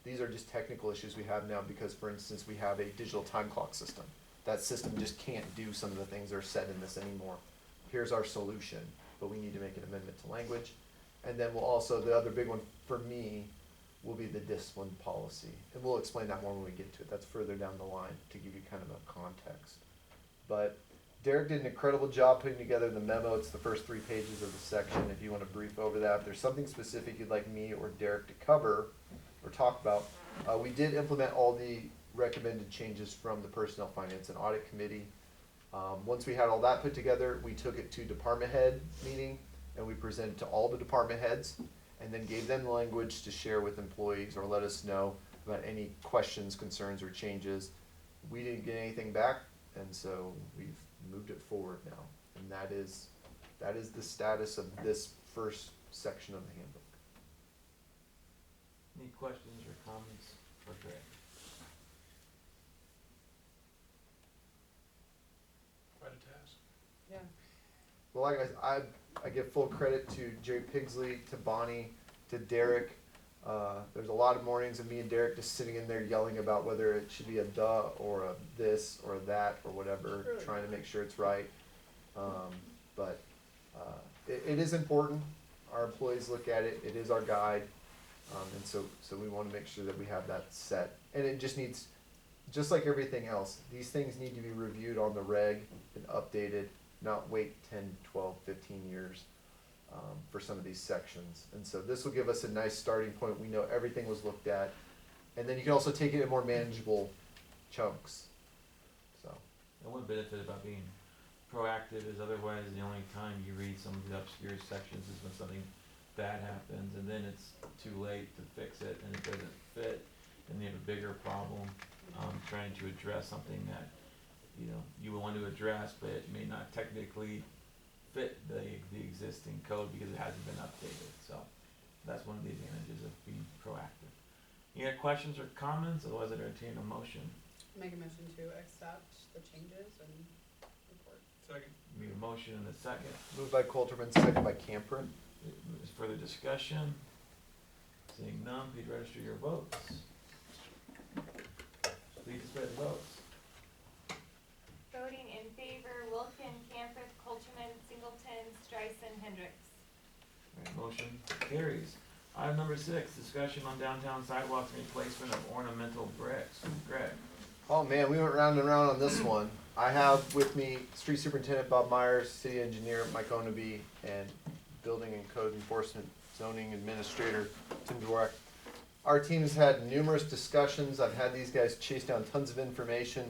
These are just technical issues we have now because, for instance, we have a digital time clock system. That system just can't do some of the things that are said in this anymore. Here's our solution, but we need to make an amendment to language. And then we'll also, the other big one for me will be the discipline policy. And we'll explain that more when we get to it. That's further down the line to give you kind of a context. But Derek did an incredible job putting together the memo. It's the first 3 pages of the section. If you want to brief over that, if there's something specific you'd like me or Derek to cover or talk about, we did implement all the recommended changes from the Personnel, Finance, and Audit Committee. Once we had all that put together, we took it to department head meeting and we presented to all the department heads and then gave them the language to share with employees or let us know about any questions, concerns, or changes. We didn't get anything back, and so we've moved it forward now. And that is the status of this first section of the handbook. Any questions or comments for Greg? Quite a task. Yeah. Well, like I give full credit to Jerry Pigsley, to Bonnie, to Derek. There's a lot of mornings of me and Derek just sitting in there yelling about whether it should be a duh or a this or that or whatever, Really? trying to make sure it's right. But it is important. Our employees look at it. It is our guide. And so we want to make sure that we have that set. And it just needs, just like everything else, these things need to be reviewed on the reg and updated, not wait 10, 12, 15 years for some of these sections. And so this will give us a nice starting point. We know everything was looked at. And then you can also take it in more manageable chunks. So. And one benefit about being proactive is otherwise the only time you read some of the obscure sections is when something bad happens, and then it's too late to fix it, and it doesn't fit, and you have a bigger problem trying to address something that you would want to address, but it may not technically fit the existing code because it hasn't been updated. So that's one of the advantages of being proactive. Any other questions or comments? Otherwise, I'd entertain a motion. Make a motion to accept the changes and report. Second. We have a motion and a second. Moved by Coulterman, second by Camper. Is further discussion? Seeing none, please register your votes. Please display the votes. Voting in favor: Wilkin, Camphor, Coulterman, Singleton, Streisand, Hendricks. Alright, motion carries. Item number 6, discussion on downtown sidewalks and replacement of ornamental bricks. Greg. Oh man, we went round and round on this one. I have with me Street Superintendent Bob Myers, City Engineer Mike Onaby, and Building and Code Enforcement Zoning Administrator Tim Dworak. Our team has had numerous discussions. I've had these guys chase down tons of information.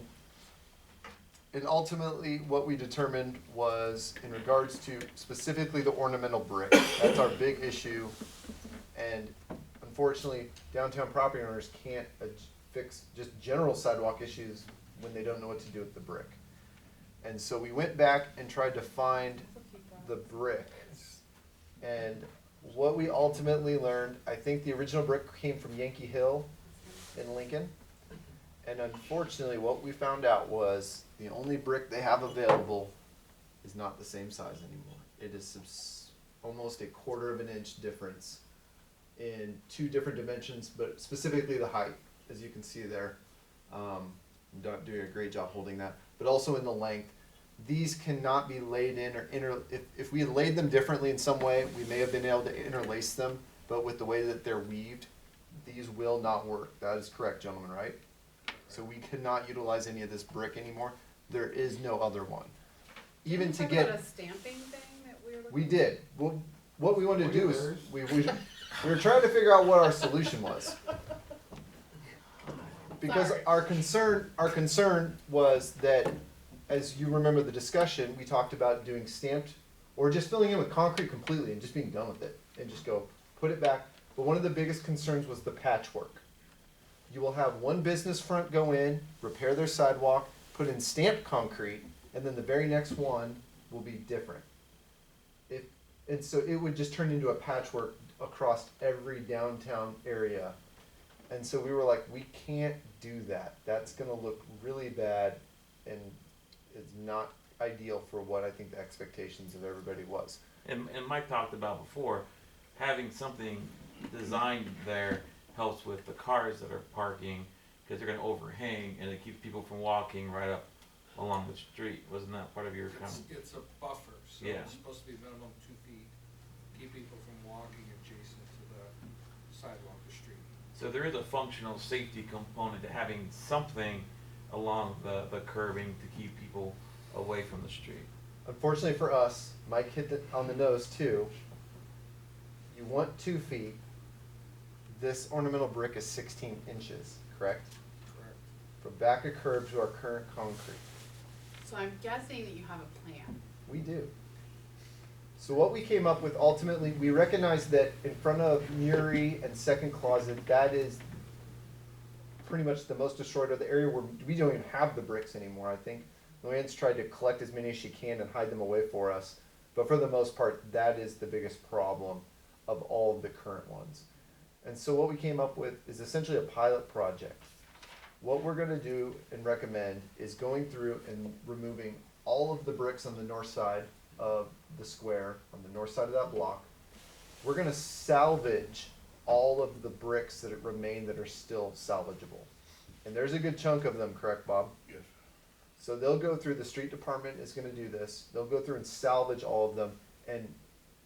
And ultimately what we determined was in regards to specifically the ornamental brick. That's our big issue. And unfortunately, downtown property owners can't fix just general sidewalk issues when they don't know what to do with the brick. And so we went back and tried to find the brick. And what we ultimately learned, I think the original brick came from Yankee Hill in Lincoln. And unfortunately, what we found out was the only brick they have available is not the same size anymore. It is almost a 1/4 of an inch difference in 2 different dimensions, but specifically the height, as you can see there. I'm doing a great job holding that, but also in the length. These cannot be laid in or if we had laid them differently in some way, we may have been able to interlace them, but with the way that they're weaved, these will not work. That is correct, gentlemen, right? So we cannot utilize any of this brick anymore. There is no other one. Even to get a stamping thing that we were looking we did. Well, what we wanted to do is we were trying to figure out what our solution was. Because Sorry. our concern was that, as you remember the discussion, we talked about doing stamped or just filling in with concrete completely and just being done with it and just go put it back. But one of the biggest concerns was the patchwork. You will have one business front go in, repair their sidewalk, put in stamped concrete, and then the very next one will be different. And so it would just turn into a patchwork across every downtown area. And so we were like, we can't do that. That's gonna look really bad and it's not ideal for what I think the expectations of everybody was. And Mike talked about before, having something designed there helps with the cars that are parking, cause they're gonna overhang, and it keeps people from walking right up along the street. Wasn't that part of your comment? It's a buffer, so Yeah. it's supposed to be minimum 2 feet, keep people from walking adjacent to the sidewalk or street. So there is a functional safety component to having something along the curbing to keep people away from the street. Unfortunately for us, Mike hit it on the nose too. You want 2 feet. This ornamental brick is 16 inches, correct? Correct. From back of curb to our current concrete. So I'm guessing that you have a plan. We do. So what we came up with ultimately, we recognized that in front of Muri and Second Closet, that is pretty much the most destroyed, or the area where we don't even have the bricks anymore. I think Luann's tried to collect as many as she can and hide them away for us. But for the most part, that is the biggest problem of all of the current ones. And so what we came up with is essentially a pilot project. What we're gonna do and recommend is going through and removing all of the bricks on the north side of the square, on the north side of that block. We're gonna salvage all of the bricks that remain that are still salvageable. And there's a good chunk of them, correct, Bob? Yes. So they'll go through, the street department is gonna do this, they'll go through and salvage all of them and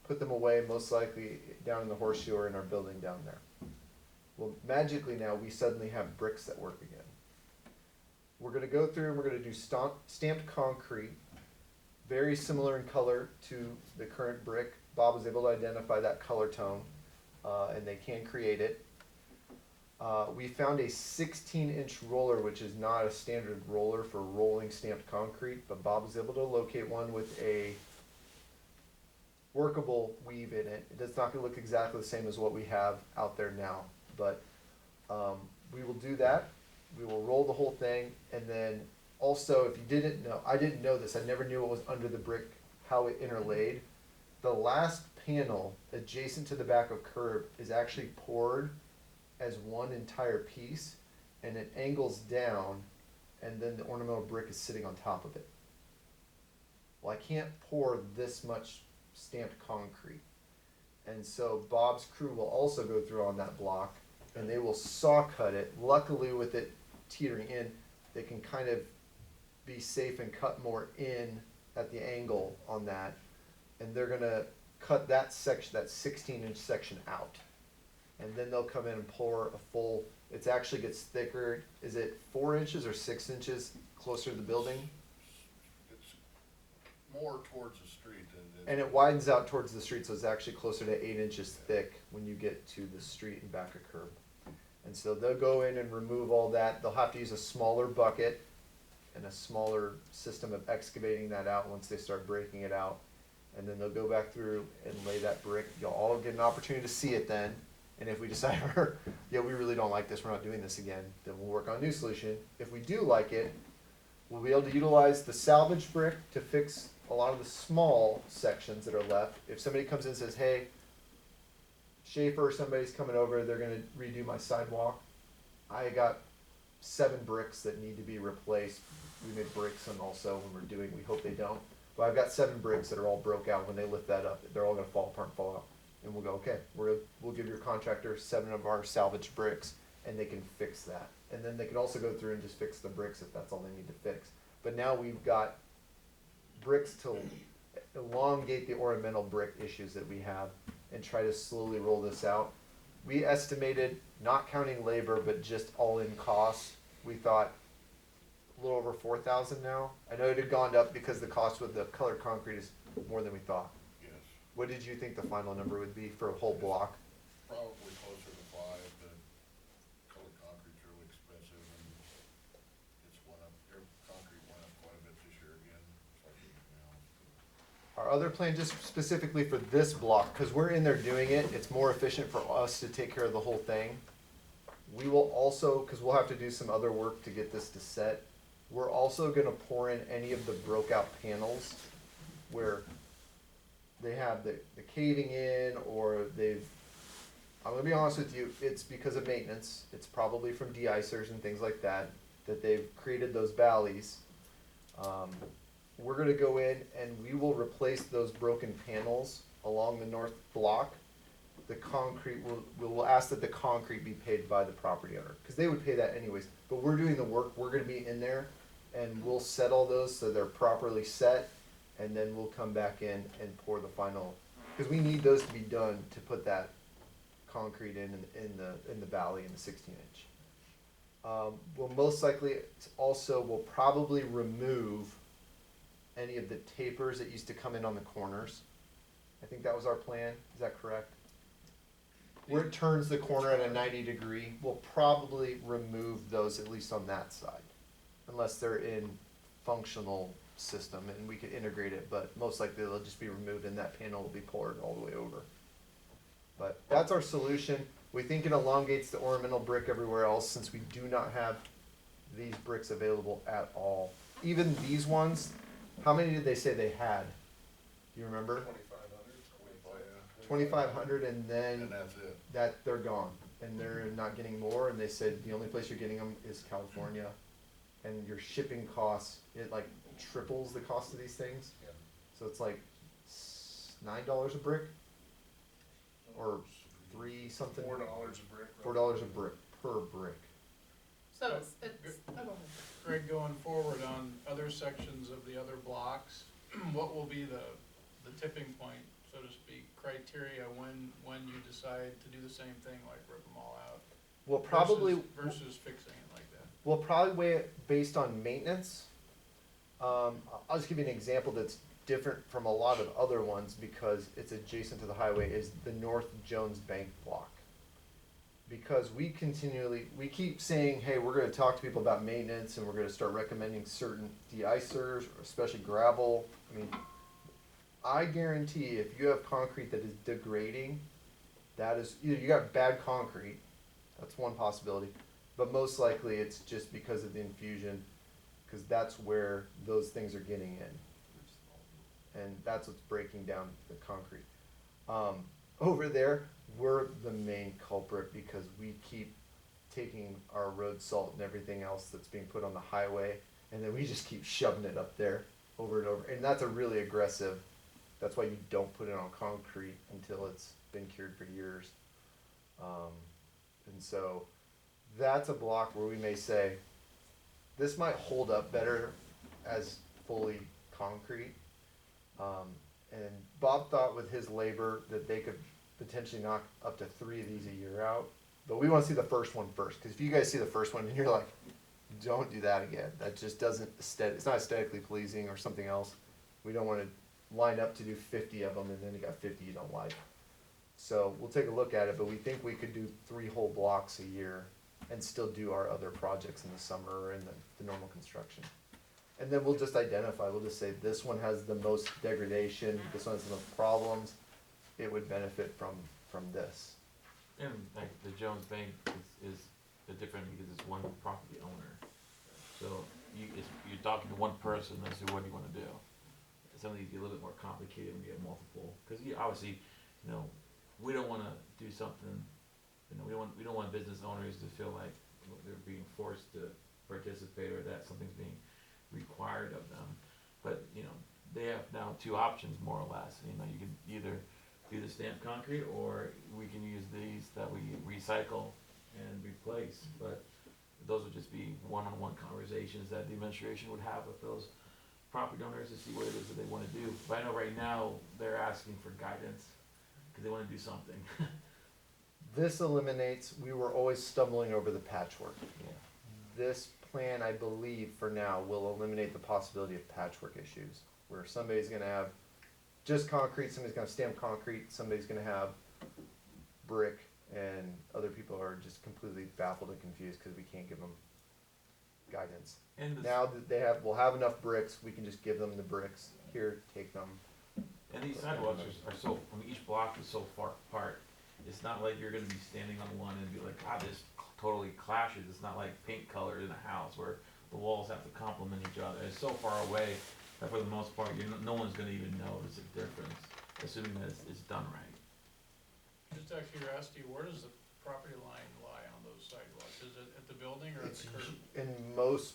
put them away, most likely down in the horseshoe or in our building down there. Well, magically now, we suddenly have bricks that work again. We're gonna go through and we're gonna do stamped concrete, very similar in color to the current brick. Bob was able to identify that color tone, and they can create it. We found a 16-inch roller, which is not a standard roller for rolling stamped concrete, but Bob was able to locate one with a workable weave in it. It's not gonna look exactly the same as what we have out there now, but we will do that. We will roll the whole thing, and then also, if you didn't know, I didn't know this, I never knew what was under the brick, how it interlaid. The last panel adjacent to the back of curb is actually poured as one entire piece, and it angles down, and then the ornamental brick is sitting on top of it. Well, I can't pour this much stamped concrete. And so Bob's crew will also go through on that block, and they will saw cut it. Luckily, with it teetering in, they can kind of be safe and cut more in at the angle on that. And they're gonna cut that section, that 16-inch section out. And then they'll come in and pour a full, it actually gets thicker. Is it 4 inches or 6 inches closer to the building? It's more towards the street than. And it widens out towards the street, so it's actually closer to 8 inches thick when you get to the street and back of curb. And so they'll go in and remove all that. They'll have to use a smaller bucket and a smaller system of excavating that out once they start breaking it out. And then they'll go back through and lay that brick. You'll all get an opportunity to see it then. And if we decide, yeah, we really don't like this, we're not doing this again, then we'll work on a new solution. If we do like it, we'll be able to utilize the salvage brick to fix a lot of the small sections that are left. If somebody comes in and says, hey, Schaefer or somebody's coming over, they're gonna redo my sidewalk, I got 7 bricks that need to be replaced. We made bricks and also when we're doing, we hope they don't. But I've got 7 bricks that are all broke out. When they lift that up, they're all gonna fall apart and fall out. And we'll go, okay, we'll give your contractor 7 of our salvaged bricks and they can fix that. And then they can also go through and just fix the bricks if that's all they need to fix. But now we've got bricks to elongate the ornamental brick issues that we have and try to slowly roll this out. We estimated, not counting labor, but just all in costs, we thought a little over 4,000 now. I know it had gone up because the cost with the colored concrete is more than we thought. Yes, What did you think the final number would be for a whole block? probably closer to 5, but colored concrete's really expensive and it's went up, their concrete went up quite a bit this year again, it's like now. Our other plan, just specifically for this block, because we're in there doing it, it's more efficient for us to take care of the whole thing. We will also, because we'll have to do some other work to get this to set, we're also gonna pour in any of the broke out panels where they have the caving in or they've, I'm gonna be honest with you, it's because of maintenance. It's probably from de-icers and things like that, that they've created those valleys. We're gonna go in and we will replace those broken panels along the north block. the concrete, we'll ask that the concrete be paid by the property owner, cause they would pay that anyways. But we're doing the work, we're gonna be in there, and we'll set all those so they're properly set, and then we'll come back in and pour the final, cause we need those to be done to put that concrete in the valley in the 16 inch. We'll most likely also, we'll probably remove any of the tapers that used to come in on the corners. I think that was our plan, is that correct? Where it turns the corner at a 90 degree, we'll probably remove those at least on that side. Unless they're in functional system and we could integrate it, but most likely they'll just be removed and that panel will be poured all the way over. But that's our solution. We think it elongates the ornamental brick everywhere else since we do not have these bricks available at all. Even these ones, how many did they say they had? Do you remember? 2,500 and then And that's it. that they're gone and they're not getting more, and they said the only place you're getting them is California, and your shipping costs, it like triples the cost of these things. Yeah. So it's like $9 a brick or $3 something. $4 a brick. $4 a brick per brick. So it's, oh, go ahead. Greg, going forward on other sections of the other blocks, what will be the tipping point, so to speak, criteria when you decide to do the same thing, like rip them all out? We'll probably Versus fixing it like that. we'll probably weigh it based on maintenance. I'll just give you an example that's different from a lot of other ones because it's adjacent to the highway, is the North Jones Bank block. Because we keep saying, hey, we're gonna talk to people about maintenance and we're gonna start recommending certain de-icers, especially gravel. I mean, I guarantee if you have concrete that is degrading, that is, either you got bad concrete, that's one possibility, but most likely it's just because of the infusion, because that's where those things are getting in. And that's what's breaking down the concrete. Over there, we're the main culprit because we keep taking our road salt and everything else that's being put on the highway, and then we just keep shoving it up there over and over. And that's a really aggressive, that's why you don't put it on concrete until it's been cured for years. And so that's a block where we may say, this might hold up better as fully concrete. And Bob thought with his labor that they could potentially knock up to 3 of these a year out. But we want to see the first one first, because if you guys see the first one and you're like, don't do that again, that just doesn't it's not aesthetically pleasing or something else. We don't want to line up to do 50 of them and then you got 50 you don't like. So we'll take a look at it, but we think we could do 3 whole blocks a year and still do our other projects in the summer or in the normal construction. And then we'll just identify, we'll just say this one has the most degradation, this one has the most problems, it would benefit from this. And like the Jones Bank is different because it's one property owner. So you're talking to one person as to what you wanna do. Some of these get a little bit more complicated when you have multiple, cause obviously, we don't wanna do something, we don't want business owners to feel like they're being forced to participate or that something's being required of them. But, they have now 2 options more or less. You can either do the stamped concrete or we can use these that we recycle and replace. But those would just be one-on-one conversations that the administration would have with those property owners to see what it is that they wanna do. But I know right now they're asking for guidance because they wanna do something. This eliminates, we were always stumbling over the patchwork. Yeah. This plan, I believe, for now, will eliminate the possibility of patchwork issues, where somebody's gonna have just concrete, somebody's gonna have stamped concrete, somebody's gonna have brick, and other people are just completely baffled and confused because we can't give them guidance. And the Now that we'll have enough bricks, we can just give them the bricks, here, take them. And these sidewalks are so, each block is so far apart. It's not like you're gonna be standing on one and be like, God, this totally clashes. It's not like paint color in a house where the walls have to complement each other. It's so far away that for the most part, no one's gonna even notice a difference, assuming that it's done right. Just out of curiosity, where does the property line lie on those sidewalks? Is it at the building or at It's the curb? in most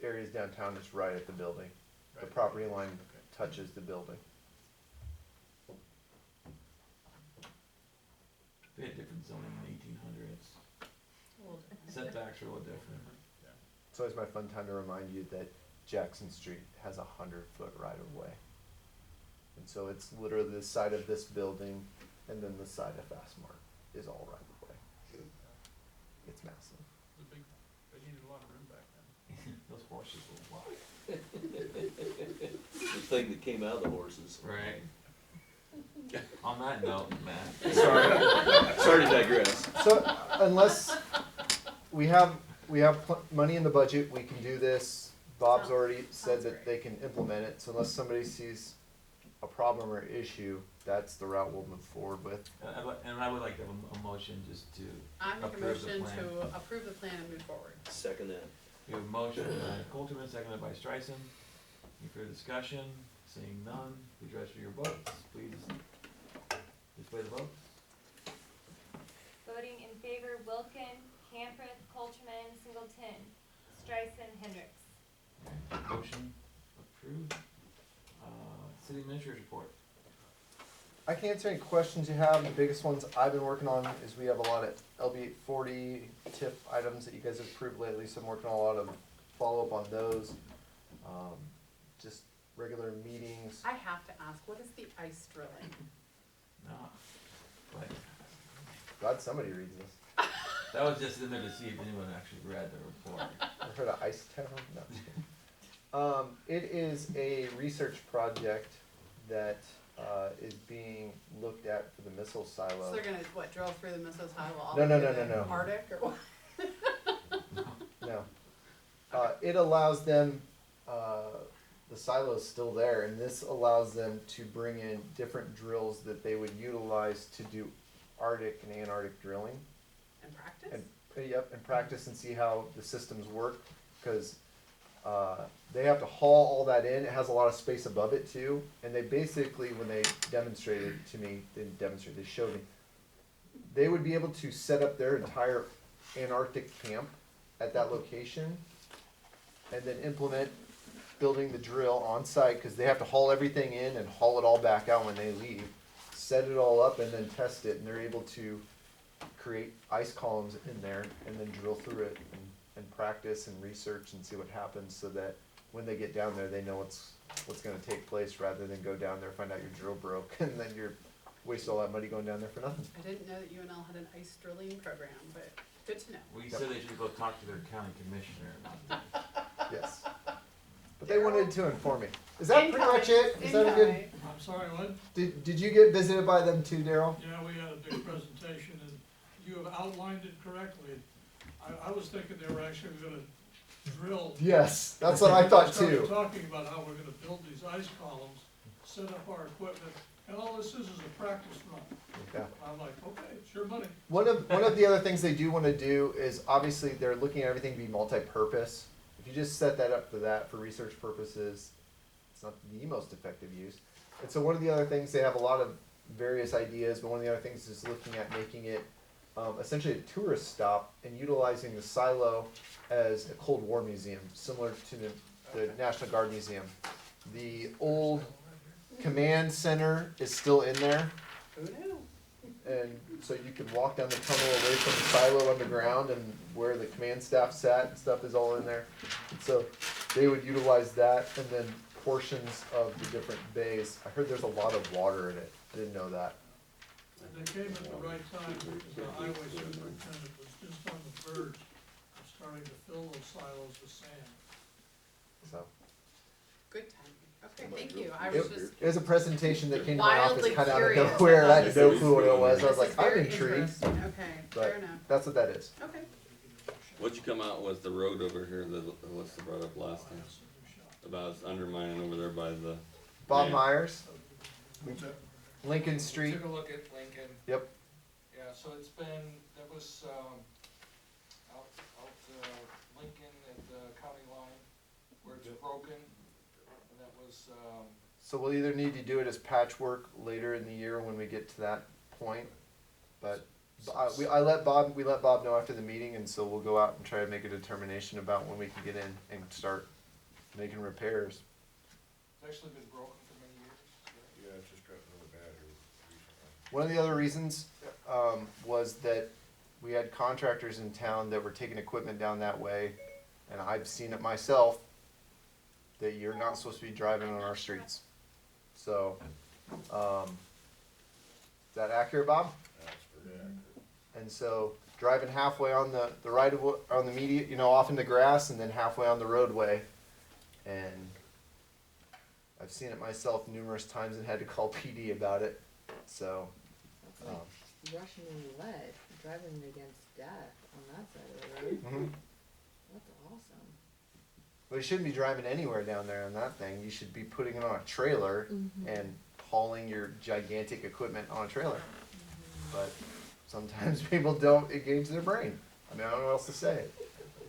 areas downtown, it's right at the building. The Right. property line Okay. touches the building. They had different zoning in the 1800s. Setbacks are a little different. It's always my fun time to remind you that Jackson Street has 100-foot right of way. And so it's literally the side of this building and then the side of Fastmark is all right of way. It's massive. The big, they needed a lot of room back then. Those horses were wild. The thing that came out of the horses. Right. On that note, Matt. Sorry to digress. So unless we have money in the budget, we can do this. Bob's already said Sounds that great. they can implement it. So unless somebody sees a problem or issue, that's the route we'll move forward with. And I would like to have a motion just to I make a approve the motion plan. to approve the plan and move forward. Second that. We have a motion by Coulterman, seconded by Streisand. Any further discussion? Seeing none, please register your votes. Please display the votes. Voting in favor, Wilkin, Camphor, Coulterman, Singleton, Streisand, Hendricks. Motion approved. City Administrator's report. I can answer any questions you have. The biggest ones I've been working on is we have a lot of LB 840 TIF items that you guys have approved lately, so I'm working on a lot of follow-up on those. Just regular meetings. I have to ask, what is the ice drilling? No. But Glad somebody reads this. that was just in there to see if anyone actually read the report. Ever heard of Ice Town? No. It is a research project that is being looked at for the missile So silo. they're gonna, what, drill through the missile silo all No, the no, way no, to no, no. Arctic or what? No. It allows them, the silo's still there, and this allows them to bring in different drills that they would utilize to do Arctic and Antarctic drilling. And practice? And practice and see how the systems work, because they have to haul all that in. It has a lot of space above it too, and they basically, when they demonstrated it to me, they showed me, they would be able to set up their entire Antarctic camp at that location, and then implement building the drill on site, because they have to haul everything in and haul it all back out when they leave, set it all up and then test it, and they're able to create ice columns in there and then drill through it and practice and research and see what happens, so that when they get down there, they know what's gonna take place, rather than go down there, find out your drill broke, and then you're waste all that money going down there for nothing. I didn't know that UNL had an ice drilling program, but good to know. We said they should go talk to their county commissioner about that. Yes. But they wanted to inform me. Is that pretty much it? Is that a good? Incoming. I'm sorry, what? Did you get visited by them too, Daryl? Yeah, we had a big presentation and you have outlined it correctly. I was thinking they were actually gonna drill. Yes, that's what I thought We started too. talking about how we're gonna build these ice columns, set up our equipment, and all this is a practice run. Yeah. I'm like, okay, sure money. One of the other things they do want to do is, obviously they're looking at everything to be multi-purpose. If you just set that up for research purposes, it's not the most effective use. And so one of the other things, they have a lot of various ideas, but one of the other things is looking at making it essentially a tourist stop and utilizing the silo as a Cold War museum, similar to the National Guard Museum. The old command center is still in there. Who knew? And so you can walk down the tunnel away from the silo underground, and where the command staff sat and stuff is all in there. And so they would utilize that, and then portions of the different bays. I heard there's a lot of water in it. I didn't know that. And they came at the right time because the highway superintendent was just on the verge of starting to fill those silos with sand. So Good timing. Okay, thank you. I was just it was a presentation that came to my office wildly kind of out of curious. nowhere. I had This no is- clue what it was. I was this like, is I'm very intrigued. interesting. Okay, But fair enough. that's what that is. Okay. What'd you come out with the road over here that Alyssa brought up last time? About us undermining over there by the, Bob Yeah. Myers, What's that? Lincoln Street. Took a look at Lincoln. Yep. Yeah, so it's been, that was, out, Lincoln at the county line, where it's broken, and that was, So we'll either need to do it as patchwork later in the year when we get to that point, but we let Bob know after the meeting, and so we'll go out and try to make a determination about when we can get in and start making repairs. it's actually been broken for many years. Yeah, it's just gotten really bad here recently. One of the other reasons was that we had contractors in town that were taking equipment down that way, and I've seen it myself, that you're not supposed to be driving on our streets. So, is that accurate, Bob? That's pretty accurate. And so driving halfway on the right of on the median, you know, off in the grass, and then halfway on the roadway, and I've seen it myself numerous times and had to call PD about it. So, That's like Russian roulette, driving against death on that side of the road. mhm. That's awesome. But you shouldn't be driving anywhere down there on that thing. You should be putting it on a trailer and hauling your gigantic equipment on a trailer. But sometimes people don't engage their brain. I mean, I don't know what else to say.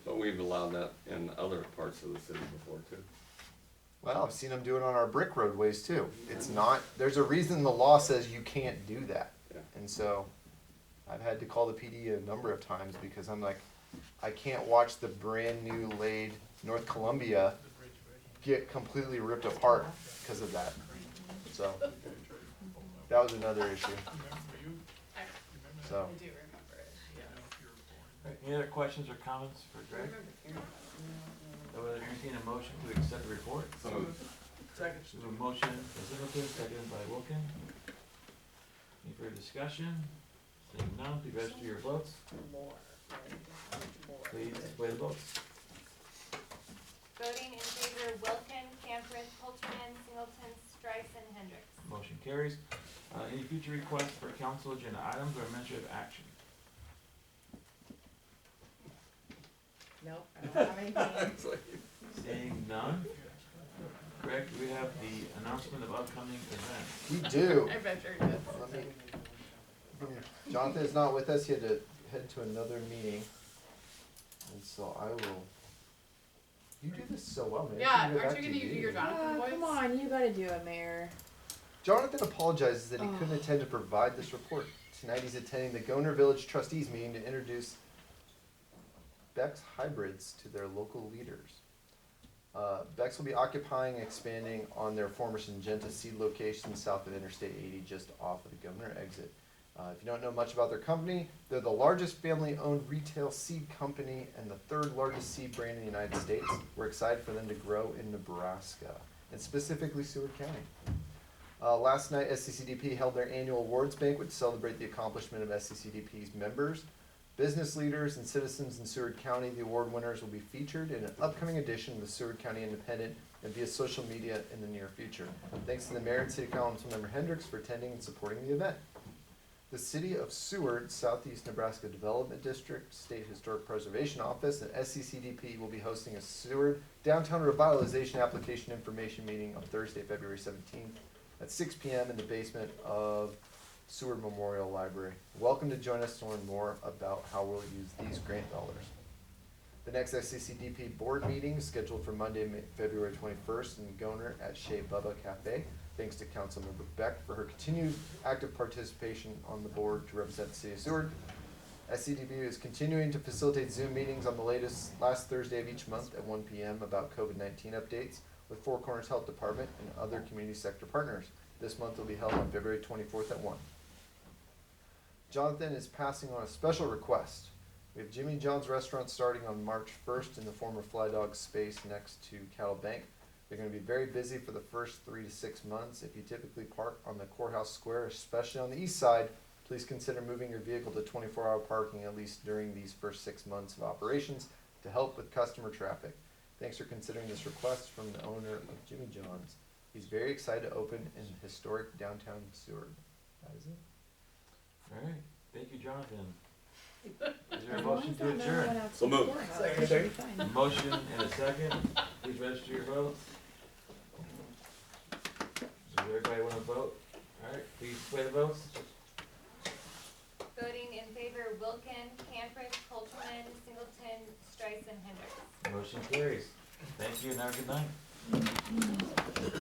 But we've allowed that in other parts of the city before too. Well, I've seen them do it on our brick roadways too. It's not, there's a reason the law says you can't do that. Yeah. And so I've had to call the PD a number of times because I'm like, I can't watch the brand new laid North Columbia get completely ripped apart because of that. So that was another issue. So, I do remember it, yeah. Any other questions or comments for I Greg? remember hearing about I would entertain a motion to accept the report. So Second. We have a motion by Singleton, seconded by Wilkin. Any further discussion? Seeing none, please register your votes. more, right? More. Please display the votes. Voting in favor, Wilkin, Campereth, Colterman, Singleton, Strice, and Hendricks. Motion carries. Any future requests for council agenda items or administrative action? Nope, I don't have anything. Seeing none. Greg, do we have the announcement of upcoming events? we do. I bet sure it Let me, Jonathan is not with us. He had to head to another meeting. And so I will. You do this so well, man. Yeah, I should give it aren't back you to gonna do your Jonathan Oh, voice? come on, you gotta do it, Mayor. Jonathan apologizes that he couldn't Oh. attend to provide this report. Tonight he's attending the Goner Village Trustees meeting to introduce Beck's hybrids to their local leaders. Beck's will be occupying and expanding on their former Syngenta seed location south of Interstate 80, just off of the Goner exit. If you don't know much about their company, they're the largest family-owned retail seed company and the third largest seed brand in the United States. We're excited for them to grow in Nebraska, and specifically Seward County. Last night, SCCDP held their annual awards banquet to celebrate the accomplishment of SCCDP's members, business leaders, and citizens in Seward County. The award winners will be featured in an upcoming edition of the Seward County Independent and via social media in the near future. Thanks to the mayor and city council member Hendricks for attending and supporting the event. The City of Seward, Southeast Nebraska Development District, State Historic Preservation Office, and SCCDP will be hosting a Seward Downtown Revitalization Application Information Meeting on Thursday, February 17th at 6 p.m. in the basement of Seward Memorial Library. Welcome to join us to learn more about how we'll use these grant dollars. The next SCCDP board meeting is scheduled for Monday, February 21st in Goner at Shea Bubba Cafe. Thanks to Councilmember Beck for her continued active participation on the board to represent the city of Seward. SCDP is continuing to facilitate Zoom meetings on the last Thursday of each month at 1 p.m. about COVID-19 updates with Four Corners Health Department and other community sector partners. This month will be held on February 24th at 1. Jonathan is passing on a special request. We have Jimmy John's restaurant starting on March 1st in the former Fly Dog space next to Cattle Bank. They're going to be very busy for the first 3 to 6 months. If you typically park on the courthouse square, especially on the east side, please consider moving your vehicle to 24-hour parking at least during these first 6 months of operations to help with customer traffic. Thanks for considering this request from the owner of Jimmy John's. He's very excited to open in historic downtown Seward. That is it. All right, thank you, Jonathan. Is there a motion to adjourn? So moved. A motion and a second. Please register your votes. Does everybody want to vote? All right, please display the votes. Voting in favor, Wilkin, Campereth, Colterman, Singleton, Strice, and Hendricks. Motion carries. Thank you and have a good night.